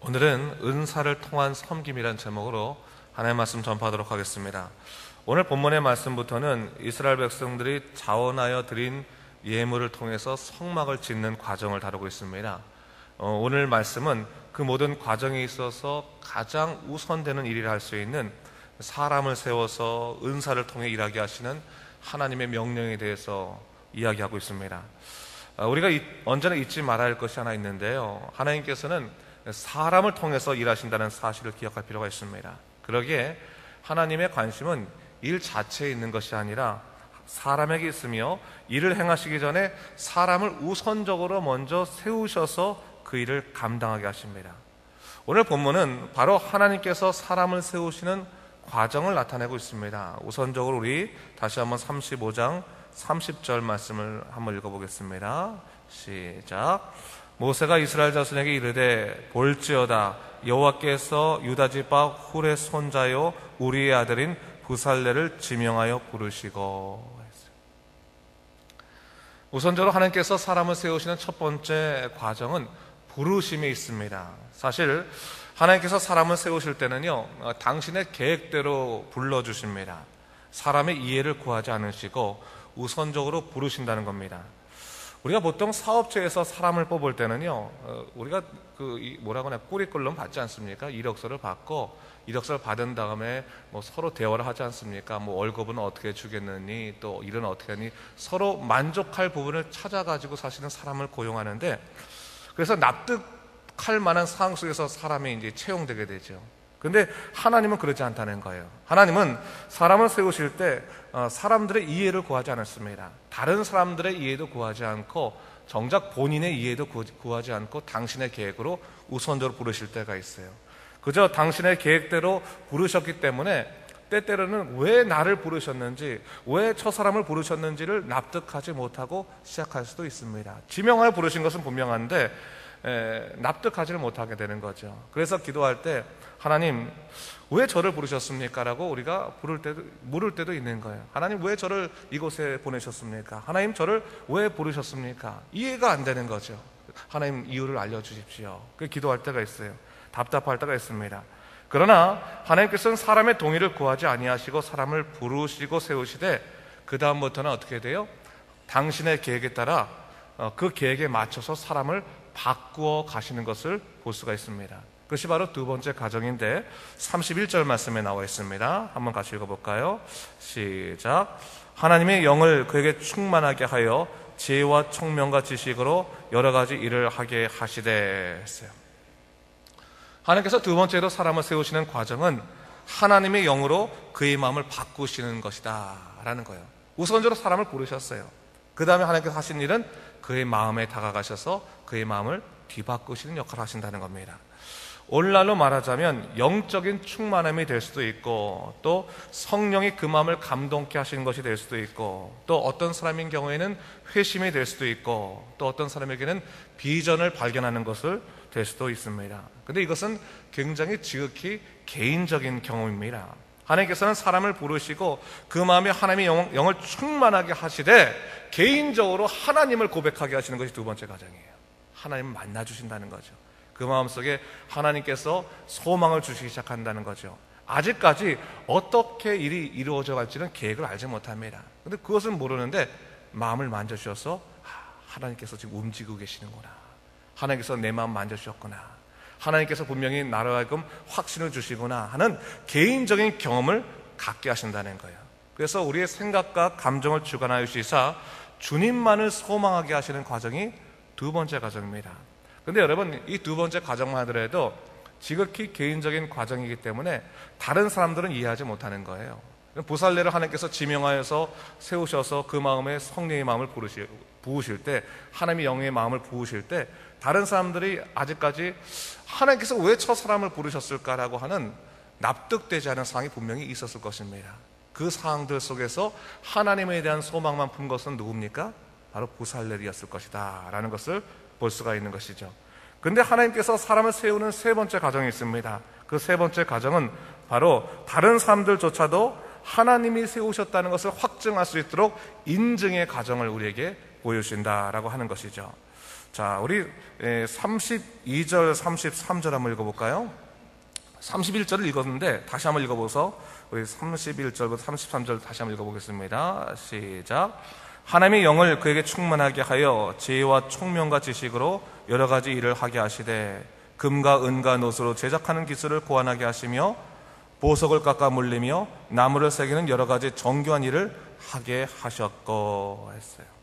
오늘은 은사를 통한 섬김이란 제목으로 하나님의 말씀 전파하도록 하겠습니다. 오늘 본문의 말씀부터는 이스라엘 백성들이 자원하여 드린 예물을 통해서 성막을 짓는 과정을 다루고 있습니다. 오늘 말씀은 그 모든 과정에 있어서 가장 우선되는 일이라 할 수 있는 사람을 세워서 은사를 통해 일하게 하시는 하나님의 명령에 대해서 이야기하고 있습니다. 우리가 언제나 잊지 말아야 할 것이 하나 있는데요, 하나님께서는 사람을 통해서 일하신다는 사실을 기억할 필요가 있습니다. 그러기에 하나님의 관심은 일 자체에 있는 것이 아니라 사람에게 있으며, 일을 행하시기 전에 사람을 우선적으로 먼저 세우셔서 그 일을 감당하게 하십니다. 오늘 본문은 바로 하나님께서 사람을 세우시는 과정을 나타내고 있습니다. 우선적으로 우리 다시 한번 35장 30절 말씀을 한번 읽어보겠습니다. 시작. 모세가 이스라엘 자손에게 이르되 볼지어다 여호와께서 유다 지파 훌의 손자요 우리의 아들인 부살레를 지명하여 부르시고. 우선적으로 하나님께서 사람을 세우시는 첫 번째 과정은 부르심에 있습니다. 사실 하나님께서 사람을 세우실 때는요, 당신의 계획대로 불러주십니다. 사람의 이해를 구하지 않으시고 우선적으로 부르신다는 겁니다. 우리가 보통 사업체에서 사람을 뽑을 때는요, 우리가 꼬리 끌름 받지 않습니까? 이력서를 받고, 이력서를 받은 다음에 서로 대화를 하지 않습니까? 월급은 어떻게 주겠느니, 또 일은 어떻게 하니, 서로 만족할 부분을 찾아가지고 사실은 사람을 고용하는데, 그래서 납득할 만한 상황 속에서 사람이 이제 채용되게 되죠. 근데 하나님은 그러지 않다는 거예요. 하나님은 사람을 세우실 때 사람들의 이해를 구하지 않았습니다. 다른 사람들의 이해도 구하지 않고, 정작 본인의 이해도 구하지 않고 당신의 계획으로 우선적으로 부르실 때가 있어요. 그저 당신의 계획대로 부르셨기 때문에 때때로는 왜 나를 부르셨는지, 왜 저 사람을 부르셨는지를 납득하지 못하고 시작할 수도 있습니다. 지명하여 부르신 것은 분명한데 납득하지를 못하게 되는 거죠. 그래서 기도할 때 하나님 왜 저를 부르셨습니까? 라고 우리가 물을 때도 있는 거예요. 하나님 왜 저를 이곳에 보내셨습니까? 하나님 저를 왜 부르셨습니까? 이해가 안 되는 거죠. 하나님 이유를 알려주십시오. 그 기도할 때가 있어요. 답답할 때가 있습니다. 그러나 하나님께서는 사람의 동의를 구하지 아니하시고 사람을 부르시고 세우시되, 그 다음부터는 어떻게 돼요? 당신의 계획에 따라 그 계획에 맞춰서 사람을 바꾸어 가시는 것을 볼 수가 있습니다. 그것이 바로 두 번째 과정인데 31절 말씀에 나와 있습니다. 한번 같이 읽어볼까요? 시작. 하나님의 영을 그에게 충만하게 하여 지혜와 총명과 지식으로 여러 가지 일을 하게 하시되 했어요. 하나님께서 두 번째로 사람을 세우시는 과정은 하나님의 영으로 그의 마음을 바꾸시는 것이다 라는 거예요. 우선적으로 사람을 부르셨어요. 그 다음에 하나님께서 하신 일은 그의 마음에 다가가셔서 그의 마음을 뒤바꾸시는 역할을 하신다는 겁니다. 오늘날로 말하자면 영적인 충만함이 될 수도 있고, 또 성령이 그 마음을 감동케 하시는 것이 될 수도 있고, 또 어떤 사람인 경우에는 회심이 될 수도 있고, 또 어떤 사람에게는 비전을 발견하는 것을 될 수도 있습니다. 근데 이것은 굉장히 지극히 개인적인 경험입니다. 하나님께서는 사람을 부르시고 그 마음에 하나님의 영을 충만하게 하시되 개인적으로 하나님을 고백하게 하시는 것이 두 번째 과정이에요. 하나님을 만나주신다는 거죠. 그 마음속에 하나님께서 소망을 주시기 시작한다는 거죠. 아직까지 어떻게 일이 이루어져 갈지는 계획을 알지 못합니다. 근데 그것은 모르는데 마음을 만져주셔서 하나님께서 지금 움직이고 계시는구나, 하나님께서 내 마음 만져주셨구나, 하나님께서 분명히 나로 하여금 확신을 주시구나 하는 개인적인 경험을 갖게 하신다는 거예요. 그래서 우리의 생각과 감정을 주관하여 주시사 주님만을 소망하게 하시는 과정이 두 번째 과정입니다. 근데 여러분, 이 두 번째 과정만 하더라도 지극히 개인적인 과정이기 때문에 다른 사람들은 이해하지 못하는 거예요. 부살레를 하나님께서 지명하여서 세우셔서 그 마음에 성령의 마음을 부으실 때, 하나님의 영의 마음을 부으실 때 다른 사람들이 아직까지 하나님께서 왜 저 사람을 부르셨을까라고 하는 납득되지 않은 상황이 분명히 있었을 것입니다. 그 상황들 속에서 하나님에 대한 소망만 푼 것은 누굽니까? 바로 부살렐이었을 것이다 라는 것을 볼 수가 있는 것이죠. 그런데 하나님께서 사람을 세우는 세 번째 과정이 있습니다. 그 세 번째 과정은 바로 다른 사람들조차도 하나님이 세우셨다는 것을 확증할 수 있도록 인증의 과정을 우리에게 보여주신다라고 하는 것이죠. 자, 우리 32절, 33절 한번 읽어볼까요? 31절을 읽었는데 다시 한번 읽어보서 우리 31절부터 33절 다시 한번 읽어보겠습니다. 시작. 하나님의 영을 그에게 충만하게 하여 지혜와 총명과 지식으로 여러 가지 일을 하게 하시되 금과 은과 노수로 제작하는 기술을 고안하게 하시며 보석을 깎아 물리며 나무를 새기는 여러 가지 정교한 일을 하게 하셨고 했어요.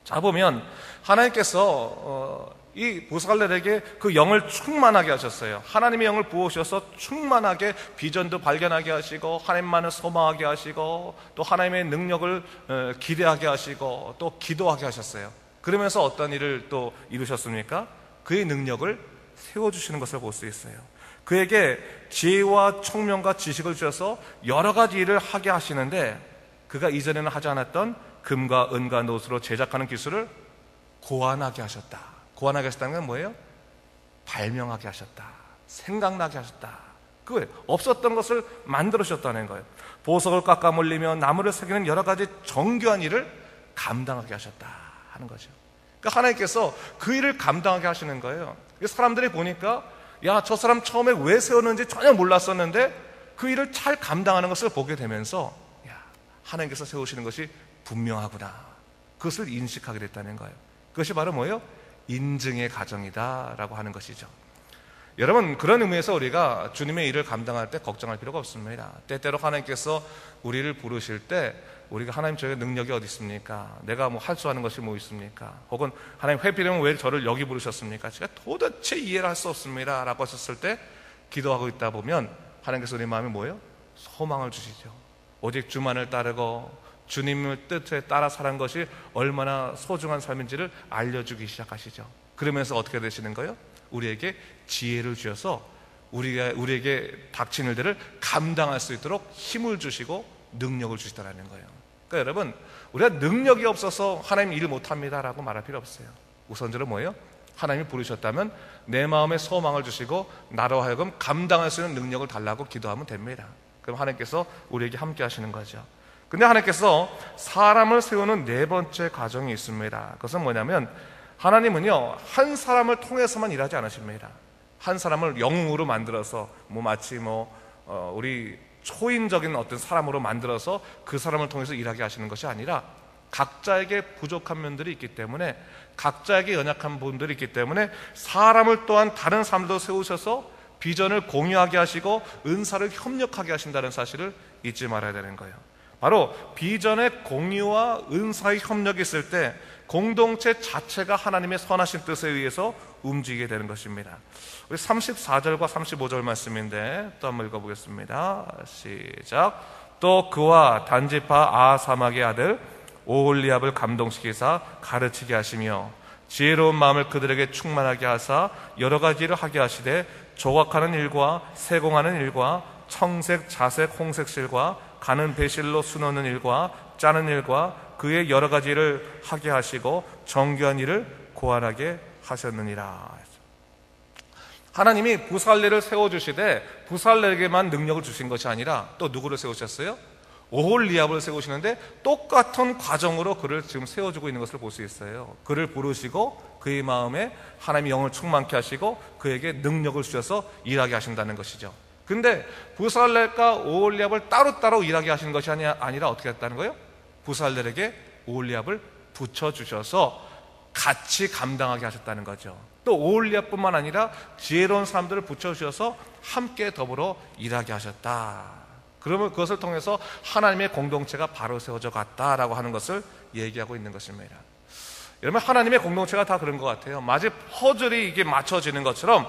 자, 보면 하나님께서 이 부살렐에게 그 영을 충만하게 하셨어요. 하나님의 영을 부으셔서 충만하게 비전도 발견하게 하시고 하나님만을 소망하게 하시고 또 하나님의 능력을 기대하게 하시고 또 기도하게 하셨어요. 그러면서 어떤 일을 또 이루셨습니까? 그의 능력을 세워주시는 것을 볼 수 있어요. 그에게 지혜와 총명과 지식을 주셔서 여러 가지 일을 하게 하시는데 그가 이전에는 하지 않았던 금과 은과 노수로 제작하는 기술을 고안하게 하셨다. 고안하게 하셨다는 건 뭐예요? 발명하게 하셨다. 생각나게 하셨다. 그 없었던 것을 만들어주셨다는 거예요. 보석을 깎아 물리며 나무를 새기는 여러 가지 정교한 일을 감당하게 하셨다 하는 거죠. 그러니까 하나님께서 그 일을 감당하게 하시는 거예요. 사람들이 보니까 야, 저 사람 처음에 왜 세웠는지 전혀 몰랐었는데 그 일을 잘 감당하는 것을 보게 되면서 야, 하나님께서 세우시는 것이 분명하구나. 그것을 인식하게 됐다는 거예요. 그것이 바로 뭐예요? 인증의 과정이다라고 하는 것이죠. 여러분, 그런 의미에서 우리가 주님의 일을 감당할 때 걱정할 필요가 없습니다. 때때로 하나님께서 우리를 부르실 때 우리가 하나님 저에게 능력이 어디 있습니까? 내가 뭐 할 수 있는 것이 뭐 있습니까? 혹은 하나님 회피되면 왜 저를 여기 부르셨습니까? 제가 도대체 이해를 할 수 없습니다 라고 하셨을 때 기도하고 있다 보면 하나님께서 우리 마음에 뭐예요? 소망을 주시죠. 오직 주만을 따르고 주님의 뜻에 따라 사는 것이 얼마나 소중한 삶인지를 알려주기 시작하시죠. 그러면서 어떻게 되시는 거예요? 우리에게 지혜를 주셔서 우리에게 닥친 일들을 감당할 수 있도록 힘을 주시고 능력을 주시다라는 거예요. 그러니까 여러분, 우리가 능력이 없어서 하나님 일 못합니다라고 말할 필요 없어요. 우선적으로 뭐예요? 하나님이 부르셨다면 내 마음에 소망을 주시고 나로 하여금 감당할 수 있는 능력을 달라고 기도하면 됩니다. 그럼 하나님께서 우리에게 함께 하시는 거죠. 근데 하나님께서 사람을 세우는 네 번째 과정이 있습니다. 그것은 뭐냐면 하나님은요, 한 사람을 통해서만 일하지 않으십니다. 한 사람을 영웅으로 만들어서 마치 우리 초인적인 어떤 사람으로 만들어서 그 사람을 통해서 일하게 하시는 것이 아니라 각자에게 부족한 면들이 있기 때문에 각자에게 연약한 부분들이 있기 때문에 사람을 또한 다른 사람도 세우셔서 비전을 공유하게 하시고 은사를 협력하게 하신다는 사실을 잊지 말아야 되는 거예요. 바로 비전의 공유와 은사의 협력이 있을 때 공동체 자체가 하나님의 선하신 뜻에 의해서 움직이게 되는 것입니다. 우리 34절과 35절 말씀인데 또 한번 읽어보겠습니다. 시작. 또 그와 단지파 아사막의 아들 오홀리압을 감동시키사 가르치게 하시며 지혜로운 마음을 그들에게 충만하게 하사 여러 가지를 하게 하시되 조각하는 일과 세공하는 일과 청색, 자색, 홍색실과 가는 배실로 수놓는 일과 짜는 일과 그의 여러 가지 일을 하게 하시고 정교한 일을 고안하게 하셨느니라. 하나님이 부살렐을 세워주시되 부살렐에게만 능력을 주신 것이 아니라 또 누구를 세우셨어요? 오홀리압을 세우시는데 똑같은 과정으로 그를 지금 세워주고 있는 것을 볼 수 있어요. 그를 부르시고 그의 마음에 하나님의 영을 충만케 하시고 그에게 능력을 주셔서 일하게 하신다는 것이죠. 근데 부살렐과 오홀리압을 따로따로 일하게 하시는 것이 아니라 어떻게 했다는 거예요? 부살렐에게 오홀리압을 붙여주셔서 같이 감당하게 하셨다는 거죠. 또 오홀리압뿐만 아니라 지혜로운 사람들을 붙여주셔서 함께 더불어 일하게 하셨다. 그러면 그것을 통해서 하나님의 공동체가 바로 세워져 갔다라고 하는 것을 얘기하고 있는 것입니다. 여러분, 하나님의 공동체가 다 그런 것 같아요. 마치 퍼즐이 이게 맞춰지는 것처럼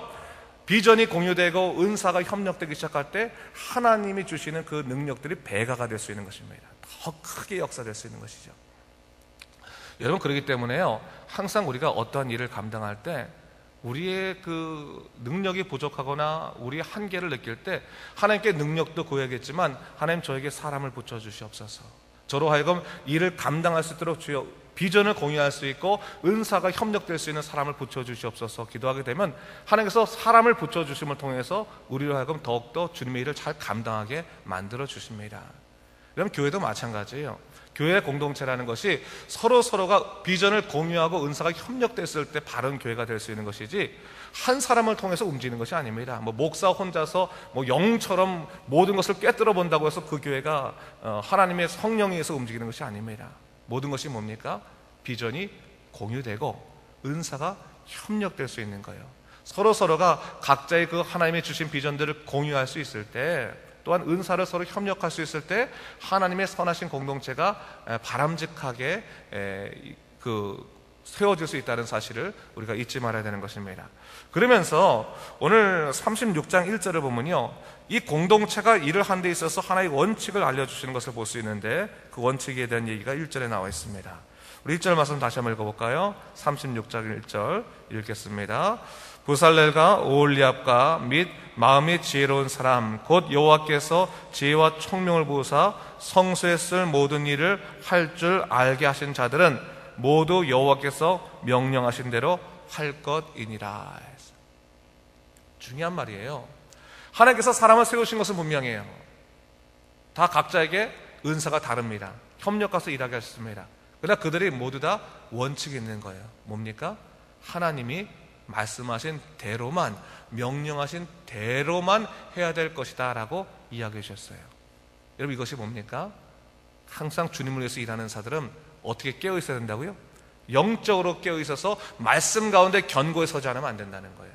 비전이 공유되고 은사가 협력되기 시작할 때 하나님이 주시는 그 능력들이 배가가 될 수 있는 것입니다. 더 크게 역사될 수 있는 것이죠. 여러분, 그렇기 때문에요, 항상 우리가 어떠한 일을 감당할 때 우리의 그 능력이 부족하거나 우리의 한계를 느낄 때 하나님께 능력도 구해야겠지만 하나님 저에게 사람을 붙여주시옵소서. 저로 하여금 일을 감당할 수 있도록 주여 비전을 공유할 수 있고 은사가 협력될 수 있는 사람을 붙여주시옵소서 기도하게 되면 하나님께서 사람을 붙여주심을 통해서 우리로 하여금 더욱더 주님의 일을 잘 감당하게 만들어 주십니다. 그럼 교회도 마찬가지예요. 교회 공동체라는 것이 서로가 비전을 공유하고 은사가 협력됐을 때 바른 교회가 될 수 있는 것이지, 한 사람을 통해서 움직이는 것이 아닙니다. 목사 혼자서 영처럼 모든 것을 꿰뚫어 본다고 해서 그 교회가 하나님의 성령에 의해서 움직이는 것이 아닙니다. 모든 것이 뭡니까? 비전이 공유되고 은사가 협력될 수 있는 거예요. 서로가 각자의 그 하나님이 주신 비전들을 공유할 수 있을 때, 또한 은사를 서로 협력할 수 있을 때 하나님의 선하신 공동체가 바람직하게 세워질 수 있다는 사실을 우리가 잊지 말아야 되는 것입니다. 그러면서 오늘 36장 1절을 보면요, 이 공동체가 일을 하는 데 있어서 하나의 원칙을 알려주시는 것을 볼 수 있는데, 그 원칙에 대한 얘기가 1절에 나와 있습니다. 우리 1절 말씀 다시 한번 읽어볼까요? 36장 1절 읽겠습니다. 부살렐과 오홀리압과 및 마음이 지혜로운 사람 곧 여호와께서 지혜와 총명을 부으사 성소에 쓸 모든 일을 할 줄 알게 하신 자들은 모두 여호와께서 명령하신 대로 할 것이니라. 중요한 말이에요. 하나님께서 사람을 세우신 것은 분명해요. 다 각자에게 은사가 다릅니다. 협력해서 일하게 하셨습니다. 그러나 그들이 모두 다 원칙이 있는 거예요. 뭡니까? 하나님이 말씀하신 대로만, 명령하신 대로만 해야 될 것이다 라고 이야기해 주셨어요. 여러분, 이것이 뭡니까? 항상 주님을 위해서 일하는 사들은 어떻게 깨어 있어야 된다고요? 영적으로 깨어 있어서 말씀 가운데 견고히 서지 않으면 안 된다는 거예요.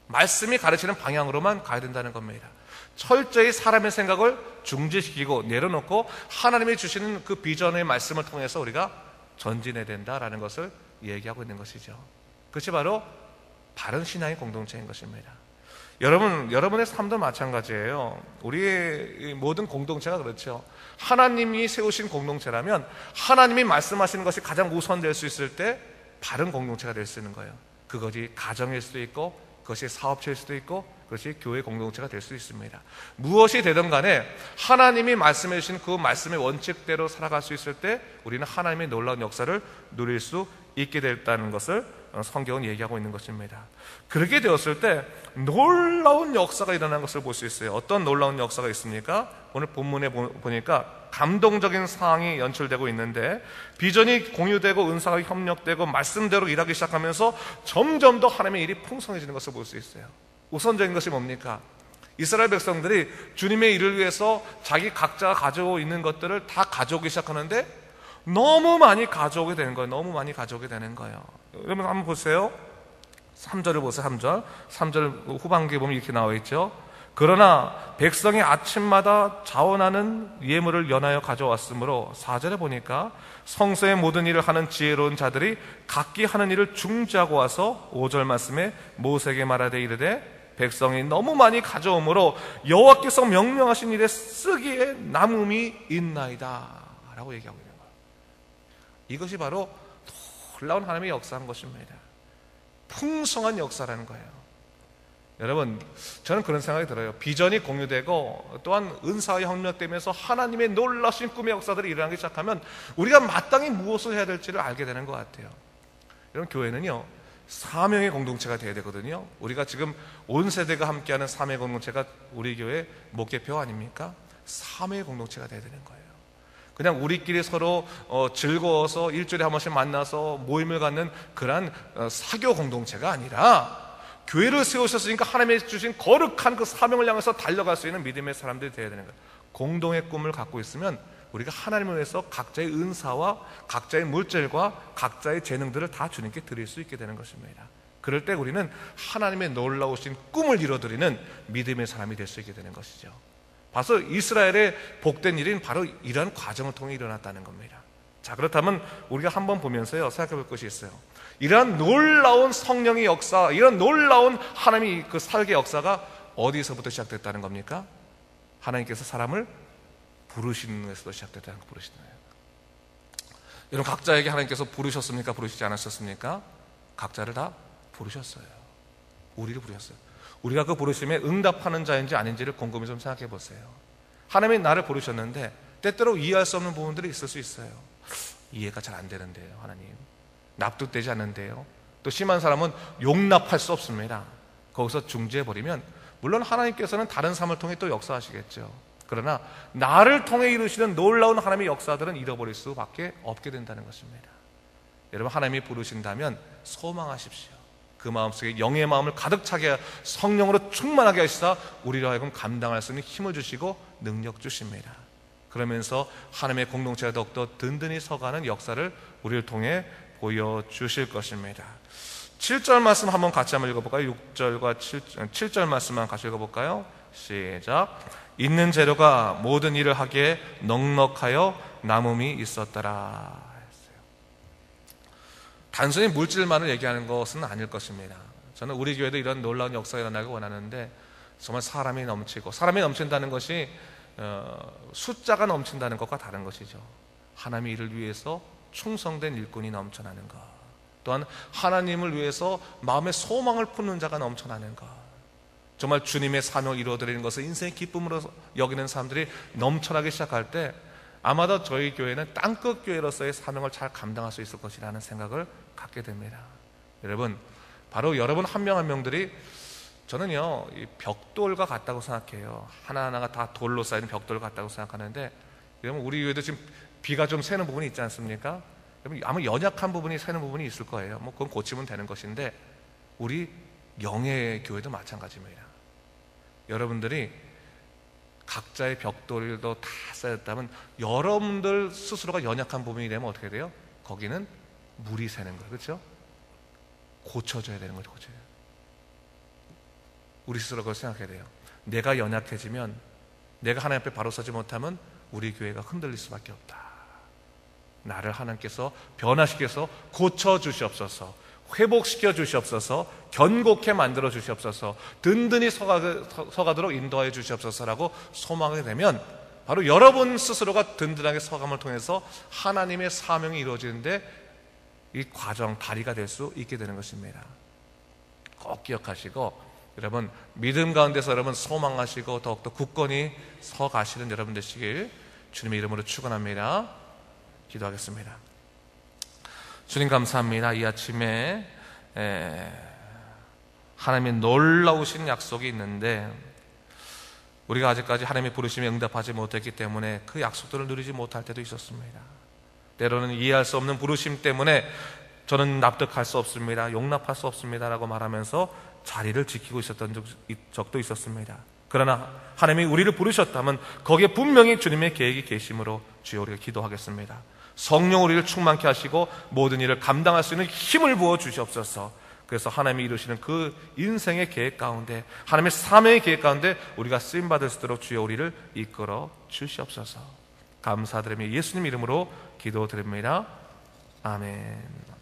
말씀이 가르치는 방향으로만 가야 된다는 겁니다. 철저히 사람의 생각을 중지시키고 내려놓고 하나님이 주시는 그 비전의 말씀을 통해서 우리가 전진해야 된다라는 것을 얘기하고 있는 것이죠. 그것이 바로 바른 신앙의 공동체인 것입니다. 여러분의 삶도 마찬가지예요. 우리의 모든 공동체가 그렇죠. 하나님이 세우신 공동체라면 하나님이 말씀하시는 것이 가장 우선될 수 있을 때 바른 공동체가 될 수 있는 거예요. 그것이 가정일 수도 있고, 그것이 사업체일 수도 있고, 그것이 교회 공동체가 될 수 있습니다. 무엇이 되든 간에 하나님이 말씀해 주신 그 말씀의 원칙대로 살아갈 수 있을 때 우리는 하나님의 놀라운 역사를 누릴 수 있게 됐다는 것을 성경은 얘기하고 있는 것입니다. 그렇게 되었을 때 놀라운 역사가 일어나는 것을 볼 수 있어요. 어떤 놀라운 역사가 있습니까? 오늘 본문에 보니까 감동적인 상황이 연출되고 있는데, 비전이 공유되고 은사가 협력되고 말씀대로 일하기 시작하면서 점점 더 하나님의 일이 풍성해지는 것을 볼 수 있어요. 우선적인 것이 뭡니까? 이스라엘 백성들이 주님의 일을 위해서 자기 각자가 가지고 있는 것들을 다 가져오기 시작하는데 너무 많이 가져오게 되는 거예요. 너무 많이 가져오게 되는 거예요. 여러분 한번 보세요. 3절을 보세요. 3절 후반기에 보면 이렇게 나와 있죠. 그러나 백성이 아침마다 자원하는 예물을 연하여 가져왔으므로, 4절에 보니까 성소의 모든 일을 하는 지혜로운 자들이 각기 하는 일을 중지하고 와서 5절 말씀에 모세에게 말하되 이르되 백성이 너무 많이 가져오므로 여호와께서 명령하신 일에 쓰기에 남음이 있나이다 라고 얘기하고 있는 거예요. 이것이 바로 놀라운 하나님의 역사인 것입니다. 풍성한 역사라는 거예요. 여러분, 저는 그런 생각이 들어요. 비전이 공유되고 또한 은사와 협력되면서 하나님의 놀라신 꿈의 역사들이 일어나기 시작하면 우리가 마땅히 무엇을 해야 될지를 알게 되는 것 같아요. 여러분, 교회는요 사명의 공동체가 되어야 되거든요. 우리가 지금 온 세대가 함께하는 사명의 공동체가 우리 교회 목회표 아닙니까? 사명의 공동체가 되어야 되는 거예요. 그냥 우리끼리 서로 즐거워서 일주일에 한 번씩 만나서 모임을 갖는 그런 사교 공동체가 아니라, 교회를 세우셨으니까 하나님이 주신 거룩한 그 사명을 향해서 달려갈 수 있는 믿음의 사람들이 되어야 되는 거예요. 공동의 꿈을 갖고 있으면 우리가 하나님을 위해서 각자의 은사와 각자의 물질과 각자의 재능들을 다 주님께 드릴 수 있게 되는 것입니다. 그럴 때 우리는 하나님의 놀라우신 꿈을 이뤄드리는 믿음의 사람이 될 수 있게 되는 것이죠. 봐서 이스라엘의 복된 일은 바로 이러한 과정을 통해 일어났다는 겁니다. 자, 그렇다면 우리가 한번 보면서요 생각해 볼 것이 있어요. 이러한 놀라운 성령의 역사, 이런 놀라운 하나님의 그 살게 역사가 어디서부터 시작됐다는 겁니까? 하나님께서 사람을 부르시는 것에서 시작됐다는 거, 부르시는 거예요. 여러분, 각자에게 하나님께서 부르셨습니까? 부르시지 않으셨습니까? 각자를 다 부르셨어요. 우리를 부르셨어요. 우리가 그 부르심에 응답하는 자인지 아닌지를 곰곰이 좀 생각해 보세요. 하나님이 나를 부르셨는데 때때로 이해할 수 없는 부분들이 있을 수 있어요. 이해가 잘 안 되는데요, 하나님. 납득되지 않는데요. 또 심한 사람은 용납할 수 없습니다. 거기서 중지해버리면 물론 하나님께서는 다른 삶을 통해 또 역사하시겠죠. 그러나 나를 통해 이루시는 놀라운 하나님의 역사들은 잃어버릴 수밖에 없게 된다는 것입니다. 여러분, 하나님이 부르신다면 소망하십시오. 그 마음속에 영의 마음을 가득 차게 성령으로 충만하게 하시사 우리로 하여금 감당할 수 있는 힘을 주시고 능력 주십니다. 그러면서 하나님의 공동체가 더욱더 든든히 서가는 역사를 우리를 통해 보여주실 것입니다. 7절 말씀 한번 같이 한번 읽어볼까요? 6절과 7절 말씀만 같이 읽어볼까요? 시작. 있는 재료가 모든 일을 하기에 넉넉하여 남음이 있었더라. 단순히 물질만을 얘기하는 것은 아닐 것입니다. 저는 우리 교회도 이런 놀라운 역사가 일어나길 원하는데, 정말 사람이 넘치고, 사람이 넘친다는 것이 숫자가 넘친다는 것과 다른 것이죠. 하나님의 일을 위해서 충성된 일꾼이 넘쳐나는 것, 또한 하나님을 위해서 마음의 소망을 품는 자가 넘쳐나는 것, 정말 주님의 사명을 이루어드리는 것을 인생의 기쁨으로 여기는 사람들이 넘쳐나기 시작할 때, 아마도 저희 교회는 땅끝 교회로서의 사명을 잘 감당할 수 있을 것이라는 생각을 갖게 됩니다. 여러분, 바로 여러분 한 명 한 명들이 저는요, 이 벽돌과 같다고 생각해요. 하나하나가 다 돌로 쌓인 벽돌 같다고 생각하는데, 여러분, 우리 교회도 지금 비가 좀 새는 부분이 있지 않습니까? 여러분, 아마 연약한 부분이 새는 부분이 있을 거예요. 뭐 그건 고치면 되는 것인데, 우리 영의 교회도 마찬가지입니다. 여러분들이 각자의 벽돌도 다 쌓였다면 여러분들 스스로가 연약한 부분이 되면 어떻게 돼요? 거기는 물이 새는 거예요. 그렇죠? 고쳐줘야 되는 거죠. 고쳐요. 우리 스스로 그걸 생각해야 돼요. 내가 연약해지면, 내가 하나님 앞에 바로 서지 못하면 우리 교회가 흔들릴 수밖에 없다. 나를 하나님께서 변화시켜서 고쳐주시옵소서, 회복시켜 주시옵소서, 견고케 만들어 주시옵소서, 든든히 서가도록 인도하여 주시옵소서라고 소망하게 되면, 바로 여러분 스스로가 든든하게 서감을 통해서 하나님의 사명이 이루어지는데 이 과정, 다리가 될 수 있게 되는 것입니다. 꼭 기억하시고, 여러분 믿음 가운데서 여러분 소망하시고 더욱더 굳건히 서가시는 여러분 되시길 주님의 이름으로 축원합니다. 기도하겠습니다. 주님 감사합니다. 이 아침에 하나님의 놀라우신 약속이 있는데, 우리가 아직까지 하나님의 부르심에 응답하지 못했기 때문에 그 약속들을 누리지 못할 때도 있었습니다. 때로는 이해할 수 없는 부르심 때문에 저는 납득할 수 없습니다, 용납할 수 없습니다 라고 말하면서 자리를 지키고 있었던 적도 있었습니다. 그러나 하나님이 우리를 부르셨다면 거기에 분명히 주님의 계획이 계심으로 주여 우리가 기도하겠습니다. 성령 우리를 충만케 하시고 모든 일을 감당할 수 있는 힘을 부어 주시옵소서. 그래서 하나님이 이루시는 그 인생의 계획 가운데, 하나님의 사명의 계획 가운데 우리가 쓰임받을 수 있도록 주여 우리를 이끌어 주시옵소서. 감사드리며 예수님 이름으로 기도드립니다. 아멘.